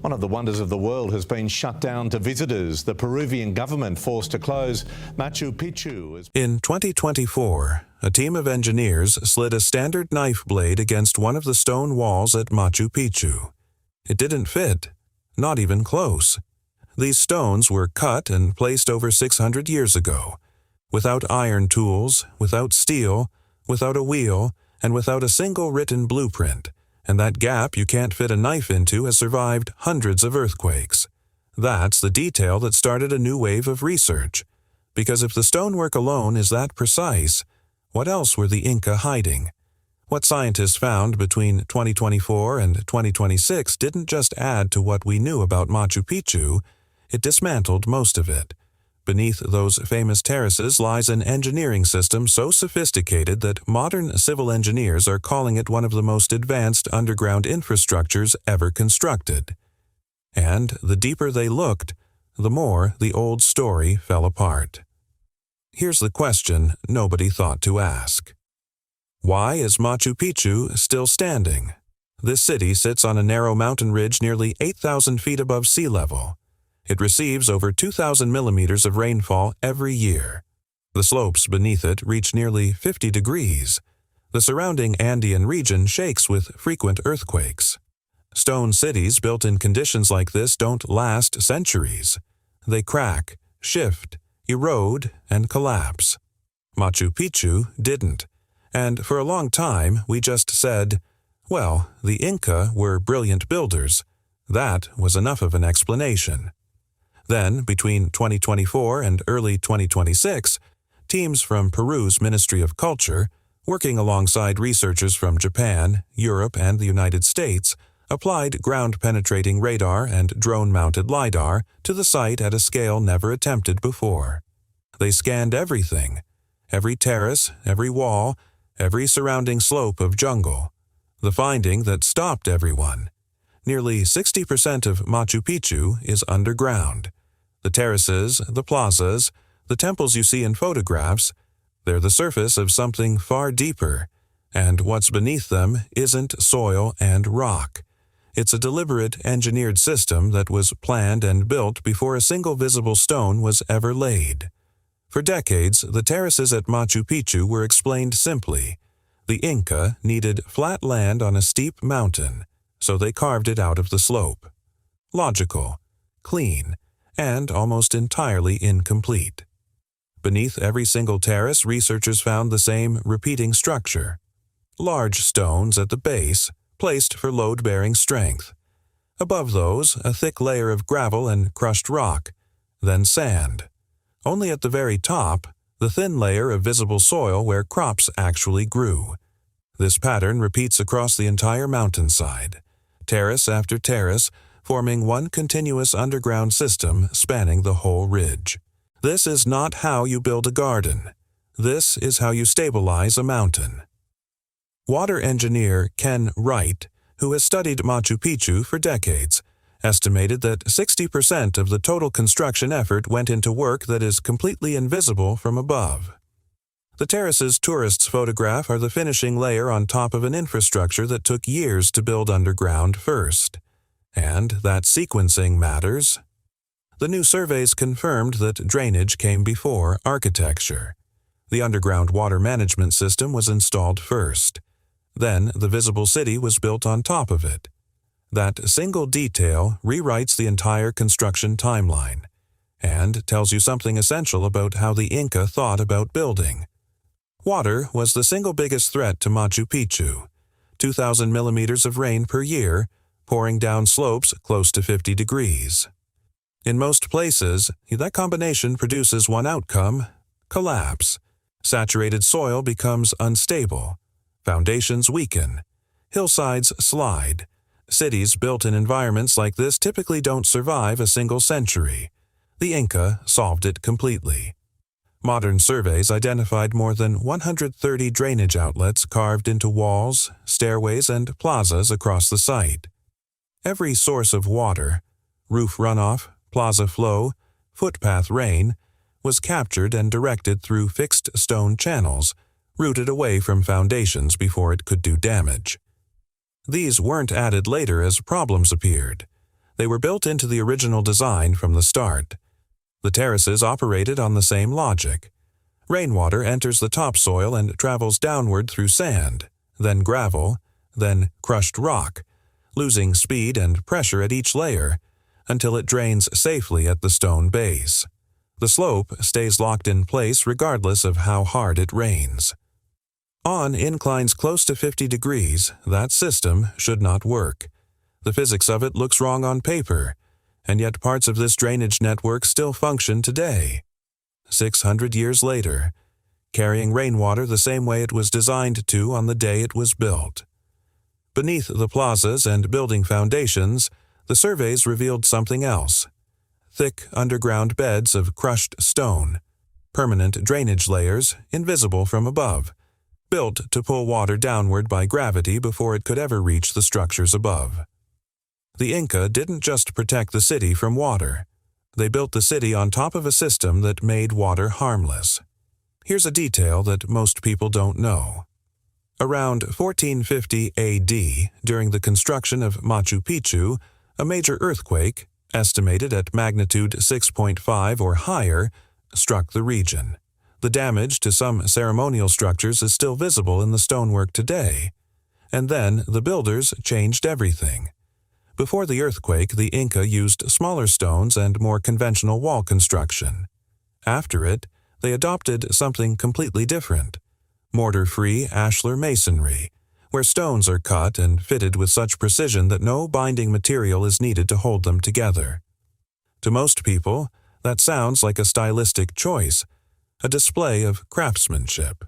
One of the wonders of the world has been shut down to visitors. The Peruvian government forced to close Machu Picchu. In 2024, a team of engineers slid a standard knife blade against one of the stone walls at Machu Picchu. It didn't fit, not even close. These stones were cut and placed over 600 years ago, without iron tools, without steel, without a wheel, and without a single written blueprint. And that gap you can't fit a knife into has survived hundreds of earthquakes. That's the detail that started a new wave of research. Because if the stonework alone is that precise, what else were the Inca hiding? What scientists found between 2024 and 2026 didn't just add to what we knew about Machu Picchu, it dismantled most of it. Beneath those famous terraces lies an engineering system so sophisticated that modern civil engineers are calling it one of the most advanced underground infrastructures ever constructed. And the deeper they looked, the more the old story fell apart. Here's the question nobody thought to ask. Why is Machu Picchu still standing? This city sits on a narrow mountain ridge nearly 8,000 feet above sea level. It receives over 2,000 millimeters of rainfall every year. The slopes beneath it reach nearly 50 degrees. The surrounding Andean region shakes with frequent earthquakes. Stone cities built in conditions like this don't last centuries. They crack, shift, erode, and collapse. Machu Picchu didn't. And for a long time, we just said, well, the Inca were brilliant builders. That was enough of an explanation. Then, between 2024 and early 2026, teams from Peru's Ministry of Culture, working alongside researchers from Japan, Europe, and the United States, applied ground-penetrating radar and drone-mounted LiDAR to the site at a scale never attempted before. They scanned everything, every terrace, every wall, every surrounding slope of jungle. The finding that stopped everyone. Nearly 60% of Machu Picchu is underground. The terraces, the plazas, the temples you see in photographs, they're the surface of something far deeper, and what's beneath them isn't soil and rock. It's a deliberate, engineered system that was planned and built before a single visible stone was ever laid. For decades, the terraces at Machu Picchu were explained simply. The Inca needed flat land on a steep mountain, so they carved it out of the slope. Logical, clean, and almost entirely incomplete. Beneath every single terrace, researchers found the same repeating structure. Large stones at the base, placed for load-bearing strength. Above those, a thick layer of gravel and crushed rock, then sand. Only at the very top, the thin layer of visible soil where crops actually grew. This pattern repeats across the entire mountainside, terrace after terrace, forming one continuous underground system spanning the whole ridge. This is not how you build a garden. This is how you stabilize a mountain. Water engineer Ken Wright, who has studied Machu Picchu for decades, estimated that 60% of the total construction effort went into work that is completely invisible from above. The terraces tourists photograph are the finishing layer on top of an infrastructure that took years to build underground first. And that sequencing matters. The new surveys confirmed that drainage came before architecture. The underground water management system was installed first. Then the visible city was built on top of it. That single detail rewrites the entire construction timeline and tells you something essential about how the Inca thought about building. Water was the single biggest threat to Machu Picchu. 2,000 millimeters of rain per year, pouring down slopes close to 50 degrees. In most places, that combination produces one outcome: collapse. Saturated soil becomes unstable. Foundations weaken. Hillsides slide. Cities built in environments like this typically don't survive a single century. The Inca solved it completely. Modern surveys identified more than 130 drainage outlets carved into walls, stairways, and plazas across the site. Every source of water, roof runoff, plaza flow, footpath rain, was captured and directed through fixed stone channels, rooted away from foundations before it could do damage. These weren't added later as problems appeared. They were built into the original design from the start. The terraces operated on the same logic. Rainwater enters the topsoil and travels downward through sand, then gravel, then crushed rock, losing speed and pressure at each layer until it drains safely at the stone base. The slope stays locked in place regardless of how hard it rains. On inclines close to 50 degrees, that system should not work. The physics of it looks wrong on paper, and yet parts of this drainage network still function today. 600 years later, carrying rainwater the same way it was designed to on the day it was built. Beneath the plazas and building foundations, the surveys revealed something else. Thick underground beds of crushed stone, permanent drainage layers, invisible from above, built to pull water downward by gravity before it could ever reach the structures above. The Inca didn't just protect the city from water. They built the city on top of a system that made water harmless. Here's a detail that most people don't know. Around 1450 AD, during the construction of Machu Picchu, a major earthquake, estimated at magnitude 6.5 or higher, struck the region. The damage to some ceremonial structures is still visible in the stonework today. And then the builders changed everything. Before the earthquake, the Inca used smaller stones and more conventional wall construction. After it, they adopted something completely different: mortar-free ashlar masonry, where stones are cut and fitted with such precision that no binding material is needed to hold them together. To most people, that sounds like a stylistic choice, a display of craftsmanship.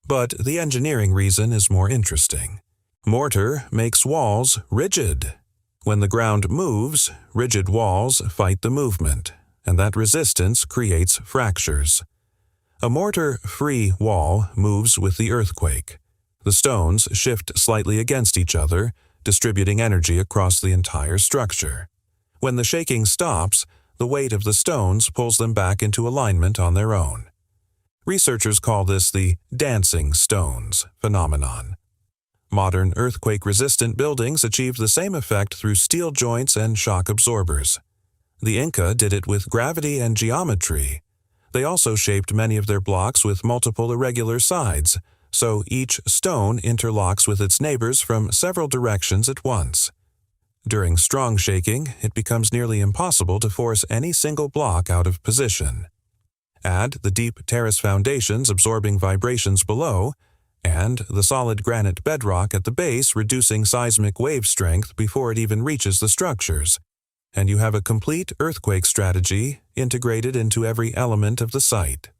But the engineering reason is more interesting. Mortar makes walls rigid. When the ground moves, rigid walls fight the movement, and that resistance creates fractures. A mortar-free wall moves with the earthquake. The stones shift slightly against each other, distributing energy across the entire structure. When the shaking stops, the weight of the stones pulls them back into alignment on their own. Researchers call this the dancing stones phenomenon. Modern earthquake-resistant buildings achieve the same effect through steel joints and shock absorbers. The Inca did it with gravity and geometry. They also shaped many of their blocks with multiple irregular sides, so each stone interlocks with its neighbors from several directions at once. During strong shaking, it becomes nearly impossible to force any single block out of position. Add the deep terrace foundations absorbing vibrations below, and the solid granite bedrock at the base reducing seismic wave strength before it even reaches the structures, and you have a complete earthquake strategy integrated into every element of the site.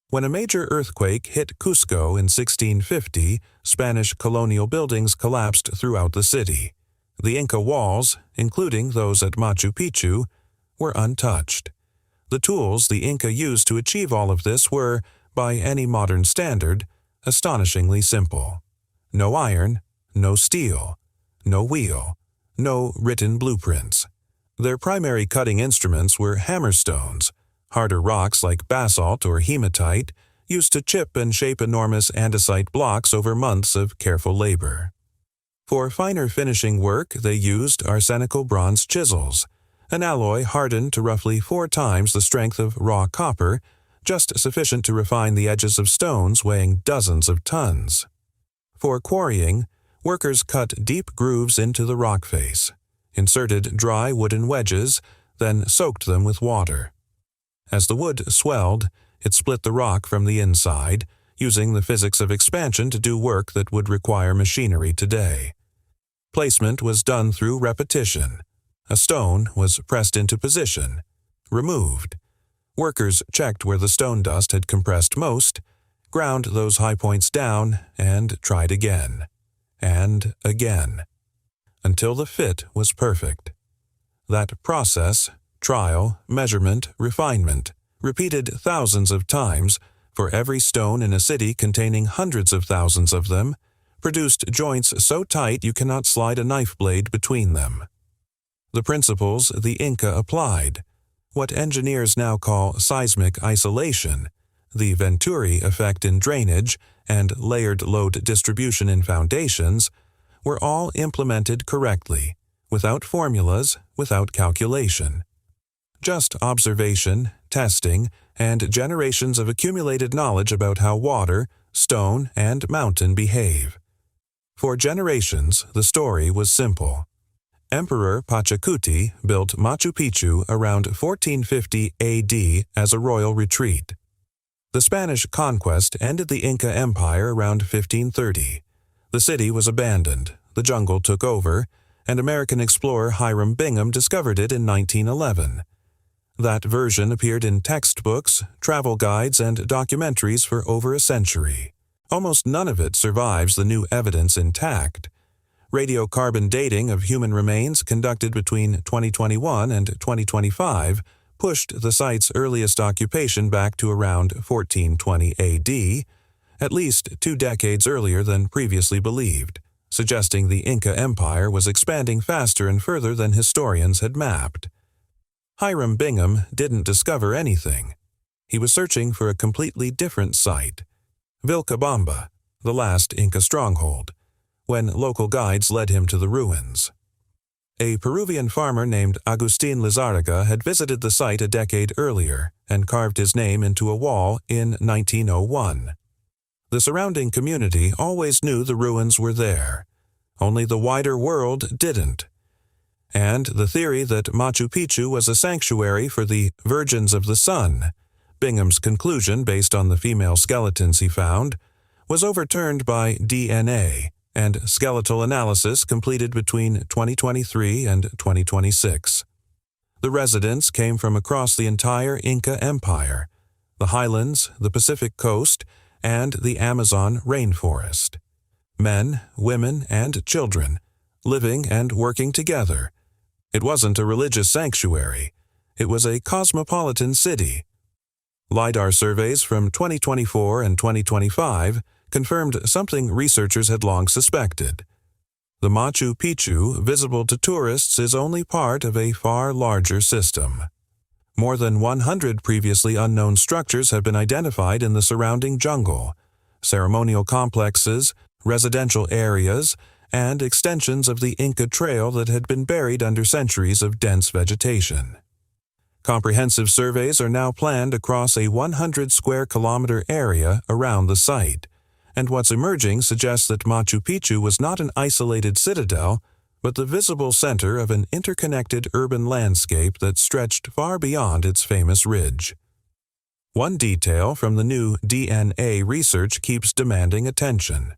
When a major earthquake hit Cusco in 1650, Spanish colonial buildings collapsed throughout the city. The Inca walls, including those at Machu Picchu, were untouched. The tools the Inca used to achieve all of this were, by any modern standard, astonishingly simple. No iron, no steel, no wheel, no written blueprints. Their primary cutting instruments were hammerstones, harder rocks like basalt or hematite, used to chip and shape enormous andesite blocks over months of careful labor. For finer finishing work, they used arsenical bronze chisels, an alloy hardened to roughly 4 times the strength of raw copper, just sufficient to refine the edges of stones weighing dozens of tons. For quarrying, workers cut deep grooves into the rock face, inserted dry wooden wedges, then soaked them with water. As the wood swelled, it split the rock from the inside, using the physics of expansion to do work that would require machinery today. Placement was done through repetition. A stone was pressed into position, removed. Workers checked where the stone dust had compressed most, ground those high points down, and tried again, and again, until the fit was perfect. That process, trial, measurement, refinement, repeated thousands of times, for every stone in a city containing hundreds of thousands of them, produced joints so tight you cannot slide a knife blade between them. The principles the Inca applied, what engineers now call seismic isolation, the Venturi effect in drainage, and layered load distribution in foundations, were all implemented correctly, without formulas, without calculation. Just observation, testing, and generations of accumulated knowledge about how water, stone, and mountain behave. For generations, the story was simple. Emperor Pachacuti built Machu Picchu around 1450 AD as a royal retreat. The Spanish conquest ended the Inca Empire around 1530. The city was abandoned, the jungle took over, and American explorer Hiram Bingham discovered it in 1911. That version appeared in textbooks, travel guides, and documentaries for over a century. Almost none of it survives the new evidence intact. Radiocarbon dating of human remains conducted between 2021 and 2025 pushed the site's earliest occupation back to around 1420 AD, at least 2 decades earlier than previously believed, suggesting the Inca Empire was expanding faster and further than historians had mapped. Hiram Bingham didn't discover anything. He was searching for a completely different site, Vilcabamba, the last Inca stronghold, when local guides led him to the ruins. A Peruvian farmer named Agustin Lizarraga had visited the site a decade earlier and carved his name into a wall in 1901. The surrounding community always knew the ruins were there. Only the wider world didn't. And the theory that Machu Picchu was a sanctuary for the Virgins of the Sun, Bingham's conclusion based on the female skeletons he found, was overturned by DNA and skeletal analysis completed between 2023 and 2026. The residents came from across the entire Inca Empire, the highlands, the Pacific coast, and the Amazon rainforest. Men, women, and children, living and working together. It wasn't a religious sanctuary. It was a cosmopolitan city. LiDAR surveys from 2024 and 2025 confirmed something researchers had long suspected. The Machu Picchu, visible to tourists, is only part of a far larger system. More than 100 previously unknown structures have been identified in the surrounding jungle, ceremonial complexes, residential areas, and extensions of the Inca Trail that had been buried under centuries of dense vegetation. Comprehensive surveys are now planned across a 100-square-kilometer area around the site, and what's emerging suggests that Machu Picchu was not an isolated citadel, but the visible center of an interconnected urban landscape that stretched far beyond its famous ridge. One detail from the new DNA research keeps demanding attention.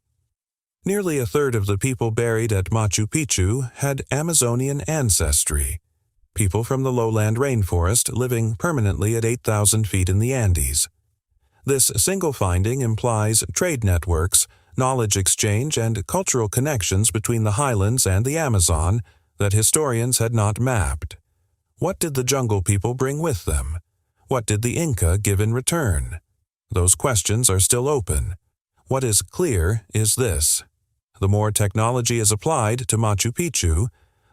Nearly a third of the people buried at Machu Picchu had Amazonian ancestry, people from the lowland rainforest living permanently at 8,000 feet in the Andes. This single finding implies trade networks, knowledge exchange, and cultural connections between the highlands and the Amazon that historians had not mapped. What did the jungle people bring with them? What did the Inca give in return? Those questions are still open. What is clear is this: the more technology is applied to Machu Picchu,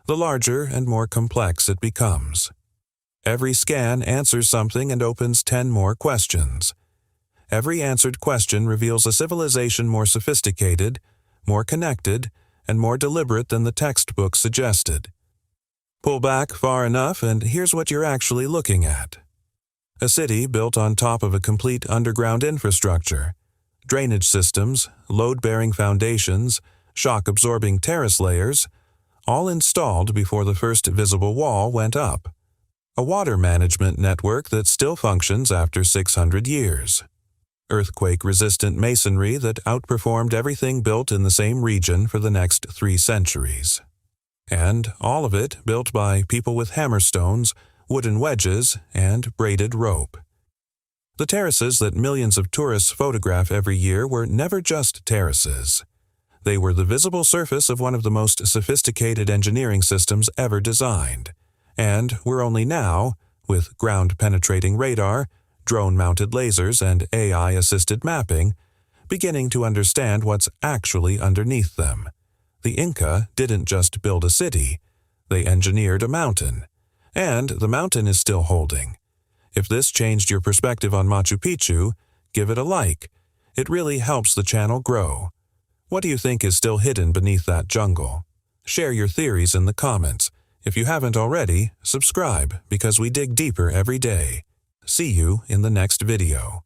the larger and more complex it becomes. Every scan answers something and opens 10 more questions. Every answered question reveals a civilization more sophisticated, more connected, and more deliberate than the textbook suggested. Pull back far enough, and here's what you're actually looking at. A city built on top of a complete underground infrastructure, drainage systems, load-bearing foundations, shock-absorbing terrace layers, all installed before the first visible wall went up. A water management network that still functions after 600 years. Earthquake-resistant masonry that outperformed everything built in the same region for the next 3 centuries. And all of it built by people with hammerstones, wooden wedges, and braided rope. The terraces that millions of tourists photograph every year were never just terraces. They were the visible surface of one of the most sophisticated engineering systems ever designed, and we're only now, with ground-penetrating radar, drone-mounted lasers, and AI-assisted mapping, beginning to understand what's actually underneath them. The Inca didn't just build a city, they engineered a mountain. And the mountain is still holding. If this changed your perspective on Machu Picchu, give it a like. It really helps the channel grow. What do you think is still hidden beneath that jungle? Share your theories in the comments. If you haven't already, subscribe because we dig deeper every day. See you in the next video.